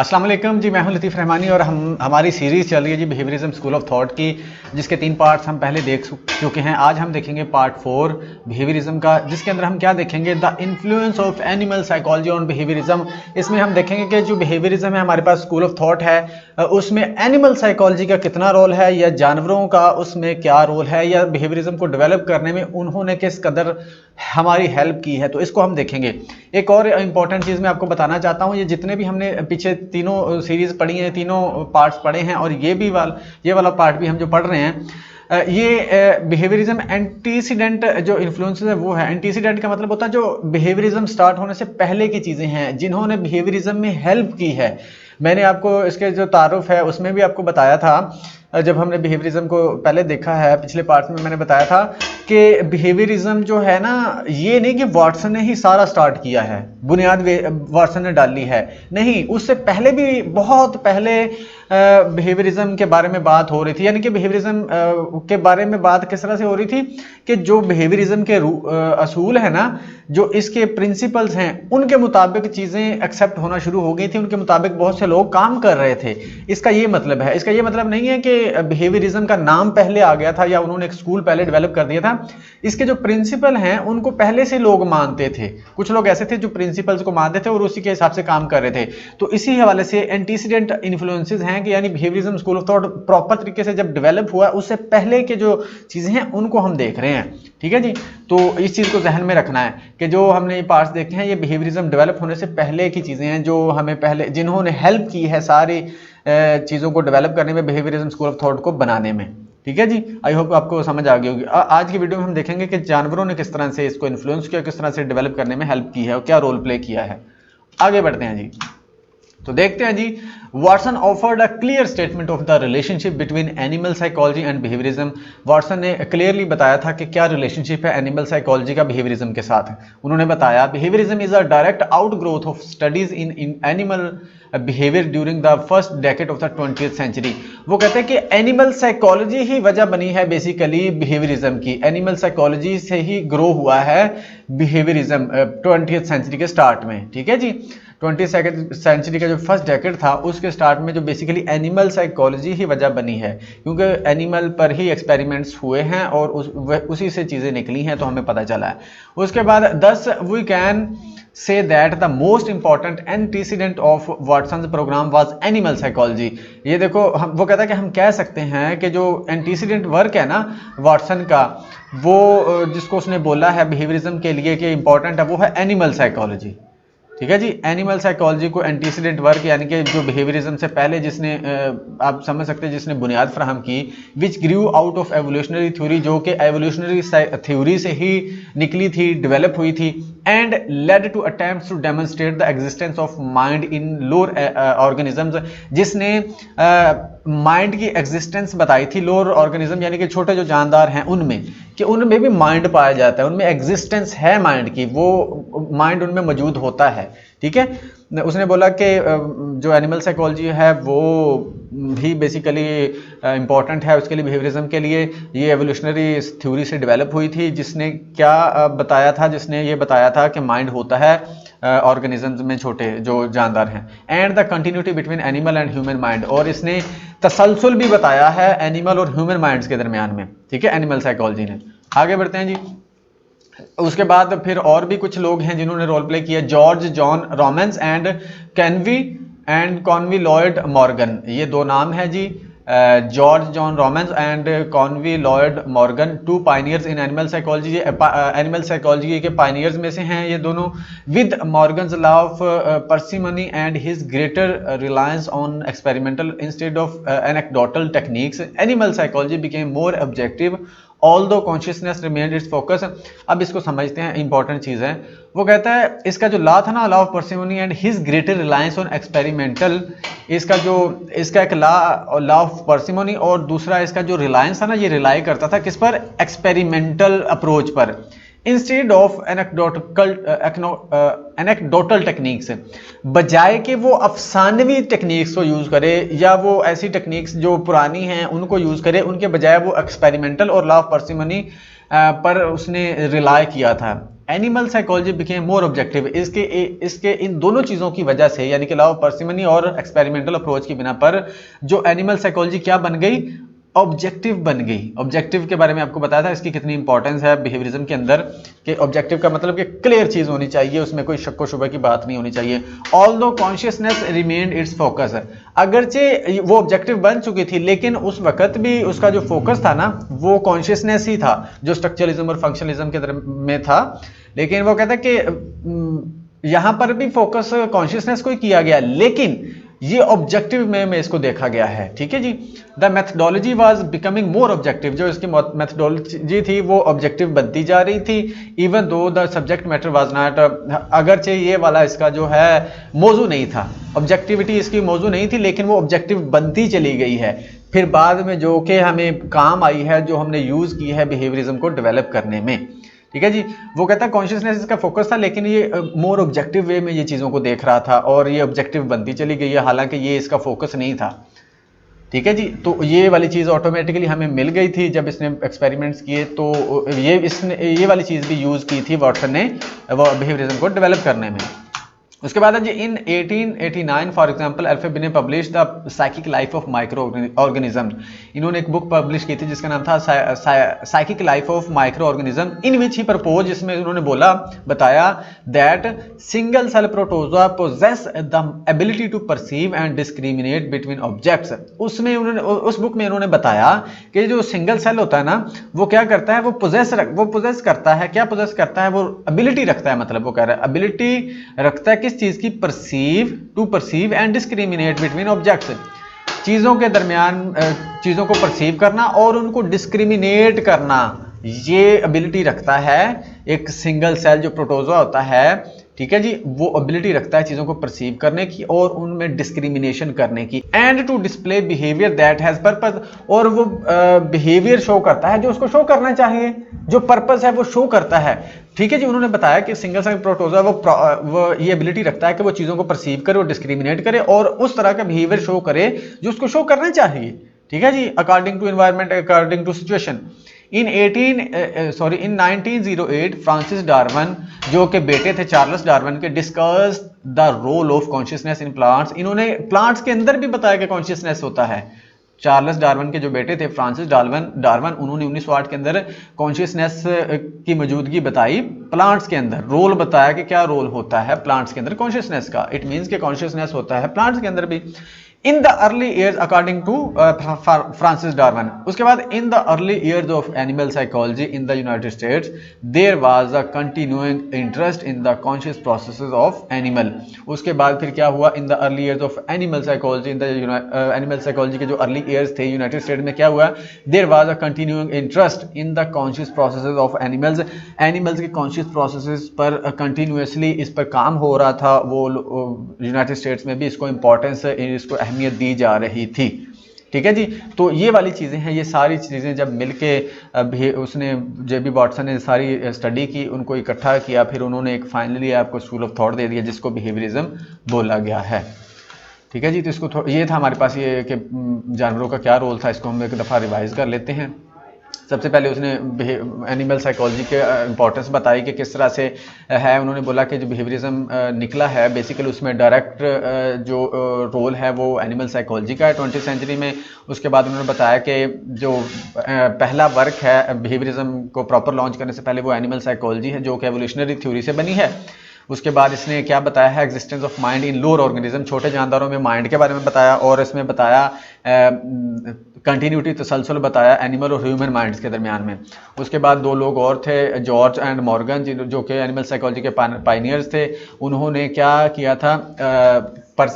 अस्सलाम वालेकुम जी, मैं हूं लतीफ़ रहमानी और हमारी सीरीज़ चल रही है जी बिहेवियरिज्म स्कूल ऑफ थॉट की, जिसके 3 पार्ट्स हम पहले देख चुके हैं। आज हम देखेंगे पार्ट 4 बिहेवियरिज्म का, जिसके अंदर हम क्या देखेंगे, the influence of animal psychology on behaviourism. इसमें हम देखेंगे कि जो बिहेवियरिज्म है हमारे पास स्कूल ऑफ थॉट है, उसमें एनिमल साइकोलॉजी का कितना रोल है या जानवरों का उसमें क्या रोल है, या बिहेवियरिज्म को डेवलप करने में उन्होंने किस कदर हमारी हेल्प की है, तो इसको हम देखेंगे। एक और इंपॉर्टेंट चीज़ मैं आपको बताना चाहता हूँ, ये जितने भी हमने पीछे तीनों सीरीज पढ़ी हैं, तीनों पार्ट्स पढ़े हैं, और ये वाला पार्ट भी हम जो पढ़ रहे हैं, ये बिहेवियरिज्म एंटीसीडेंट जो इन्फ्लुएंसेस है वो है। एंटीसीडेंट का मतलब होता है जो बिहेवियरिज्म स्टार्ट होने से पहले की चीज़ें हैं, जिन्होंने बिहेवियरिज्म में हेल्प की है। मैंने आपको इसके जो तारुफ है उसमें भी आपको बताया था, जब हमने बिहेवियरिज्म को पहले देखा है पिछले पार्ट में, मैंने बताया था कि बिहेवियरिज्म जो है ना, ये नहीं कि वाटसन ने ही सारा स्टार्ट किया है, बुनियाद वाटसन ने डाली है, नहीं, उससे पहले भी बहुत पहले बिहेवियरिज्म के बारे में बात हो रही थी। यानी कि बिहेवियरिज्म के बारे में बात किस तरह से हो रही थी कि जो बिहेवियरिज्म के असूल है ना, जो इसके प्रिंसिपल्स हैं, उनके मुताबिक चीज़ें एक्सेप्ट होना शुरू हो गई थी, उनके मुताबिक बहुत से लोग काम कर रहे थे। इसका ये मतलब है, इसका ये मतलब नहीं है कि बिहेवियरिज्म का नाम पहले आ गया था या उन्होंने एक स्कूल पहले डेवलप कर दिया था। इसके जो प्रिंसिपल हैं उनको पहले से लोग मानते थे। कुछ लोग ऐसे थे जो प्रिंसिपल्स को मानते थे और उसी के हिसाब से काम कर रहे थे। तो इसी हवाले से एंटीसीडेंट इन्फ्लुएंसेस हैं कि यानी behaviourism school of thought proper तरीके से जब डेवलप हुआ, उससे पहले के जो चीज़ें हैं उनको हम देख रहे हैं। ठीक है जी, तो इस चीज़ को जहन में रखना है कि जो हमने ये पार्ट्स देखे हैं, ये बिहेवियरिज्म डेवलप होने से पहले की चीज़ें हैं, जो हमें पहले जिन्होंने हेल्प की है सारी चीज़ों को डेवलप करने में, बिहेवियरिज्म स्कूल ऑफ थॉट को बनाने में। ठीक है जी, आई होप आपको समझ आ गई होगी। आज की वीडियो में हम देखेंगे कि जानवरों ने किस तरह से इसको इन्फ्लुएंस किया, किस तरह से डेवलप करने में हेल्प की है और क्या रोल प्ले किया है। आगे बढ़ते हैं जी, तो देखते हैं जी। Watson offered a clear statement of the relationship between animal psychology and behaviourism. Watson ने क्लियरली बताया था कि क्या रिलेशनशिप है एनिमल साइकोलॉजी का बिहेवियरिज्म के साथ। उन्होंने बताया, behaviourism is a direct outgrowth of studies in animal behaviour during the first decade of the 20th century. वो कहते हैं कि एनिमल साइकोलॉजी ही वजह बनी है बेसिकली बिहेवियरिज्म की। एनिमल साइकोलॉजी से ही ग्रो हुआ है बिहेवियरिज्म 20th सेंचुरी के स्टार्ट में। ठीक है जी, 22nd सेंचुरी का जो फर्स्ट डेकेड था उसके स्टार्ट में जो बेसिकली एनिमल साइकोलॉजी ही वजह बनी है, क्योंकि एनिमल पर ही एक्सपेरिमेंट्स हुए हैं और उसी से चीज़ें निकली हैं, तो हमें पता चला है। उसके बाद दस we can say that the most important antecedent of Watson's programme was animal psychology. ये देखो, वो कहता है कि हम कह सकते हैं कि जो एंटीसीडेंट वर्क है ना वाटसन का, वो जिसको उसने बोला है बिहेवियरिज्म के लिए कि इंपॉर्टेंट है, वो है एनिमल साइकोलॉजी। ठीक है जी, एनिमल साइकोलॉजी को एंटीसीडेंट वर्क यानी कि जो बिहेवियरिज्म से पहले जिसने आप समझ सकते हैं जिसने बुनियाद फराहम की, which grew out of evolutionary theory, जो कि एवोल्यूशनरी थ्योरी से ही निकली थी, डेवलप हुई थी, and led to attempts to demonstrate the existence of mind in lower organisms, जिसने माइंड की एग्जिस्टेंस बताई थी लोअर ऑर्गेनिज्म यानी कि छोटे जो जानदार हैं उनमें, कि उनमें भी माइंड पाया जाता है, उनमें एग्जिस्टेंस है माइंड की, वो माइंड उनमें मौजूद होता है। ठीक है, उसने बोला कि जो एनिमल साइकोलॉजी है वो भी बेसिकली इम्पॉर्टेंट है उसके लिए, बिहेवियरिज्म के लिए। ये एवोल्यूशनरी थ्योरी से डेवलप हुई थी, जिसने क्या बताया था, जिसने ये बताया था कि माइंड होता है ऑर्गेनिजम्स में छोटे जो जानदार हैं, and the continuity between animal and human mind, और इसने तसलसल भी बताया है एनिमल और ह्यूमन माइंड्स के दरमियान में। ठीक है, एनिमल साइकोलॉजी ने। आगे बढ़ते हैं जी। उसके बाद फिर और भी कुछ लोग हैं जिन्होंने रोल प्ले किया, George John Romanes and Conwy Lloyd Morgan. ये दो नाम है जी, George John Romanes and Conwy Lloyd Morgan, two pioneers in animal psychology. Animal psychology के पायनियर्स में से हैं ये दोनों। With Morgan's law of parsimony and his greater reliance on experimental instead of anecdotal techniques, animal psychology became more objective although consciousness remained its focus. अब इसको समझते हैं, इंपॉर्टेंट चीज़ है। वो कहता है इसका जो लॉ था ना, law of parsimony and his greater reliance on experimental, इसका एक लॉ ऑफ पार्सिमनी और दूसरा इसका जो रिलायंस था ना, ये रिलाई करता था किस पर, एक्सपेरिमेंटल अप्रोच पर, इंस्टेड ऑफ एनेक्डोटल टेक्निक्स, बजाय कि वो अफसानवी टेक्निक्स को यूज़ करे या वो ऐसी टेक्निक्स जो पुरानी हैं उनको यूज़ करे, उनके बजाय वो एक्सपेरिमेंटल और लॉ ऑफ पार्सिमनी पर उसने रिलाई किया था। Animal psychology became more objective. इसके इन दोनों चीज़ों की वजह से, यानी कि लॉ ऑफ पार्सिमनी और एक्सपेरिमेंटल अप्रोच की बिना पर, जो एनिमल साइकोलॉजी क्या बन गई, ऑब्जेक्टिव बन गई। ऑब्जेक्टिव के बारे में आपको बताया था इसकी कितनी इंपॉर्टेंस है बिहेवियरिज्म के अंदर, कि ऑब्जेक्टिव का मतलब कि क्लियर चीज होनी चाहिए, उसमें कोई शक व शुबह की बात नहीं होनी चाहिए। Although consciousness remained its focus, अगरचे वो ऑब्जेक्टिव बन चुकी थी लेकिन उस वक्त भी उसका जो फोकस था ना वो कॉन्शियसनेस ही था, जो स्ट्रक्चरलिज्म और फंक्शनलिज्म के में था। लेकिन वो कहता है कि यहां पर भी फोकस कॉन्शियसनेस को ही किया गया, लेकिन ये ऑब्जेक्टिव में इसको देखा गया है। ठीक है जी। The methodology was becoming more objective, जो इसकी मेथडोलॉजी थी वो ऑब्जेक्टिव बनती जा रही थी। Even though the subject matter was not, अगरचे ये वाला इसका जो है मौजू नहीं था, ऑब्जेक्टिविटी इसकी मौजू नहीं थी, लेकिन वो ऑब्जेक्टिव बनती चली गई है फिर बाद में, जो कि हमें काम आई है, जो हमने यूज की है बिहेवियरिज्म को डेवलप करने में। ठीक है जी। वो कहता है कॉन्शियसनेस इसका फोकस था, लेकिन ये मोर ऑब्जेक्टिव वे में ये चीज़ों को देख रहा था और ये ऑब्जेक्टिव बनती चली गई है, हालांकि ये इसका फोकस नहीं था। ठीक है जी। तो ये वाली चीज़ ऑटोमेटिकली हमें मिल गई थी जब इसने एक्सपेरिमेंट्स किए, तो ये वाली चीज़ भी यूज़ की थी वाटसन ने वो बिहेवियरिज्म को डेवलप करने में। उसके बाद है जी इन 1889 फॉर एग्जांपल अल्फेबी ने publish the psychic life of micro organism. इन्होंने एक बुक पब्लिश की थी जिसका नाम था psychic life of micro organism, in which he propose, जिसमें उन्होंने बताया that single cell protozoa possess the ability to perceive and discriminate between objects. उसमें उन्होंने, उस बुक में उन्होंने बताया कि जो सिंगल सेल होता है ना वो क्या करता है, वो पोजेस करता है, क्या पोजेस करता है, वो एबिलिटी रखता है, मतलब वो कह रहा है एबिलिटी रखता है चीज की, to perceive and discriminate between objects, चीजों के दरमियान चीजों को परसीव करना और उनको डिस्क्रिमिनेट करना, ये एबिलिटी रखता है एक सिंगल सेल जो प्रोटोजोआ होता है। ठीक है जी। वो एबिलिटी रखता है चीजों को परसीव करने की और उनमें डिस्क्रिमिनेशन करने की, and to display behaviour that has purpose, और वो बिहेवियर शो करता है जो उसको शो करना चाहिए, जो पर्पस है वो शो करता है। ठीक है जी। उन्होंने बताया कि सिंगल सेल प्रोटोजोआ वो ये एबिलिटी रखता है कि वो चीजों को परसीव करे और डिस्क्रिमिनेट करे और उस तरह का बिहेवियर शो करे जो उसको शो करना चाहिए। ठीक है जी। According to environment, according to situation. In 1908 Francis Darwin, जो कि बेटे थे चार्ल्स डार्विन के, discuss the role of consciousness in plants. इन्होंने प्लांट्स के अंदर भी बताया कि कॉन्शियसनेस होता है। चार्ल्स डार्विन के जो बेटे थे फ्रांसिस डार्विन, उन्होंने 1908 के अंदर कॉन्शियसनेस की मौजूदगी बताई प्लांट्स के अंदर, रोल बताया कि क्या रोल होता है प्लांट्स के अंदर कॉन्शियसनेस का। इट मीन्स कि कॉन्शियसनेस होता है प्लांट्स के अंदर भी। In the early years according to Francis Darwin. उसके बाद in the early years of animal psychology in the United States there was a continuing interest in the conscious processes of animal. उसके बाद फिर क्या हुआ, in the early years of animal psychology, in the animal psychology के जो early years थे United State में, क्या हुआ, there was a continuing interest in the conscious processes of animals. Animals के कॉन्शियस प्रोसेसेस पर कंटिन्यूसली इस पर काम हो रहा था। वो यूनाइटेड स्टेट्स में भी इसको इंपॉर्टेंस, इसको अहमियत दी जा रही थी। ठीक है जी। तो ये वाली चीज़ें हैं, ये सारी चीज़ें जब मिलके उसने जेबी वाटसन ने सारी स्टडी की, उनको इकट्ठा किया, फिर उन्होंने एक फाइनली आपको स्कूल ऑफ थॉट दे दिया जिसको बिहेवियरिज्म बोला गया है। ठीक है जी। तो इसको ये था हमारे पास ये कि जानवरों का क्या रोल था, इसको हम एक दफ़ा रिवाइज कर लेते हैं। सबसे पहले उसने एनिमल साइकोलॉजी के इंपॉर्टेंस बताई कि किस तरह से है। उन्होंने बोला कि जो बिहेवियरिज्म निकला है बेसिकली उसमें डायरेक्ट जो रोल है वो एनिमल साइकोलॉजी का है 20वीं सेंचुरी में। उसके बाद उन्होंने बताया कि जो पहला वर्क है बिहेवियरिज्म को प्रॉपर लॉन्च करने से पहले वो एनिमल साइकोलॉजी है, जो कि एवोल्यूशनरी थ्योरी से बनी है। उसके बाद इसने क्या बताया है, existence of mind in lower organism, छोटे जानदारों में माइंड के बारे में बताया, और इसमें बताया कंटिन्यूटी तसलसल बताया एनिमल और ह्यूमन माइंड्स के दरमियान में। उसके बाद दो लोग और थे, जॉर्ज एंड मॉर्गन, जो कि एनिमल साइकोलॉजी के पायनियर्स थे। उन्होंने क्या किया था,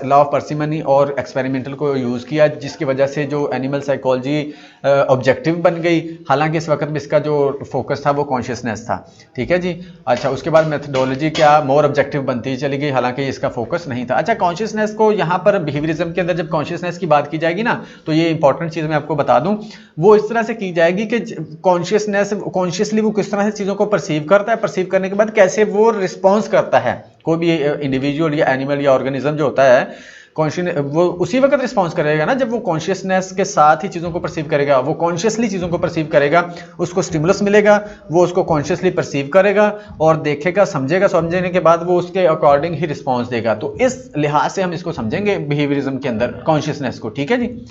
लॉ ऑफ पार्सिमनी और एक्सपेरिमेंटल को यूज़ किया, जिसकी वजह से जो एनिमल साइकोलॉजी ऑब्जेक्टिव बन गई, हालांकि इस वक्त में इसका जो फोकस था वो कॉन्शियसनेस था। ठीक है जी। अच्छा, उसके बाद मेथडोलॉजी क्या मोर ऑब्जेक्टिव बनती चली गई, हालांकि इसका फोकस नहीं था। अच्छा, कॉन्शियसनेस को यहाँ पर बिहेवियरिज्म के अंदर जब कॉन्शियसनेस की बात की जाएगी ना, तो ये इंपॉर्टेंट चीज़ मैं आपको बता दूं, वो इस तरह से की जाएगी कि कॉन्शियसली वो किस तरह से चीज़ों को परसीव करता है, परसीव करने के बाद कैसे वो रिस्पॉन्स करता है। कोई भी इंडिविजुअल या एनिमल या ऑर्गेनिज्म जो होता है वो उसी वक्त रिस्पॉन्स करेगा ना जब वो कॉन्शियसनेस के साथ ही चीज़ों को परसीव करेगा, वो कॉन्शियसली चीज़ों को परसीव करेगा, उसको स्टिमुलस मिलेगा, वो उसको कॉन्शियसली परसीव करेगा और देखेगा, समझेगा, समझने के बाद वो उसके अकॉर्डिंग ही रिस्पॉन्स देगा। तो इस लिहाज से हम इसको समझेंगे बिहेवियरिज्म के अंदर कॉन्शियसनेस को, ठीक है जी।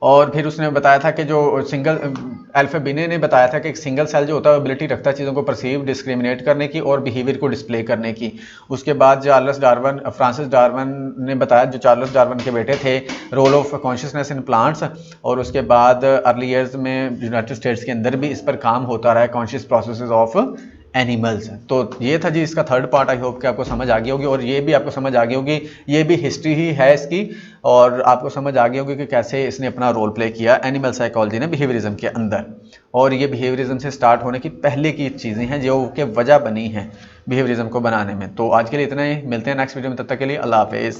और फिर उसने बताया था कि जो सिंगल अल्फ्रेड बिने ने बताया था कि एक सिंगल सेल जो होता है एबिलिटी रखता है चीज़ों को परसीव, डिस्क्रिमिनेट करने की और बिहेवियर को डिस्प्ले करने की। उसके बाद फ्रांसिस डार्विन ने बताया, जो चार्ल्स डार्विन के बेटे थे, role of consciousness in plants. और उसके बाद अर्ली ईयर्स में यूनाइटेड स्टेट्स के अंदर भी इस पर काम होता रहा है, कॉन्शियस प्रोसेसेस ऑफ एनिमल्स। तो ये था जी इसका थर्ड पार्ट। आई होप कि आपको समझ आ गई होगी और ये भी आपको समझ आ गई होगी, ये भी हिस्ट्री ही है इसकी, और आपको समझ आ गई होगी कि कैसे इसने अपना रोल प्ले किया एनिमल साइकोलॉजी ने बिहेवियरिज्म के अंदर। और ये बिहेवियरिज्म से स्टार्ट होने की पहले की चीज़ें हैं जो कि वजह बनी हैं बिहेवियरिज्म को बनाने में। तो आज के लिए इतना ही, मिलते हैं नेक्स्ट वीडियो में, तब तक के लिए अल्लाह हाफिज़।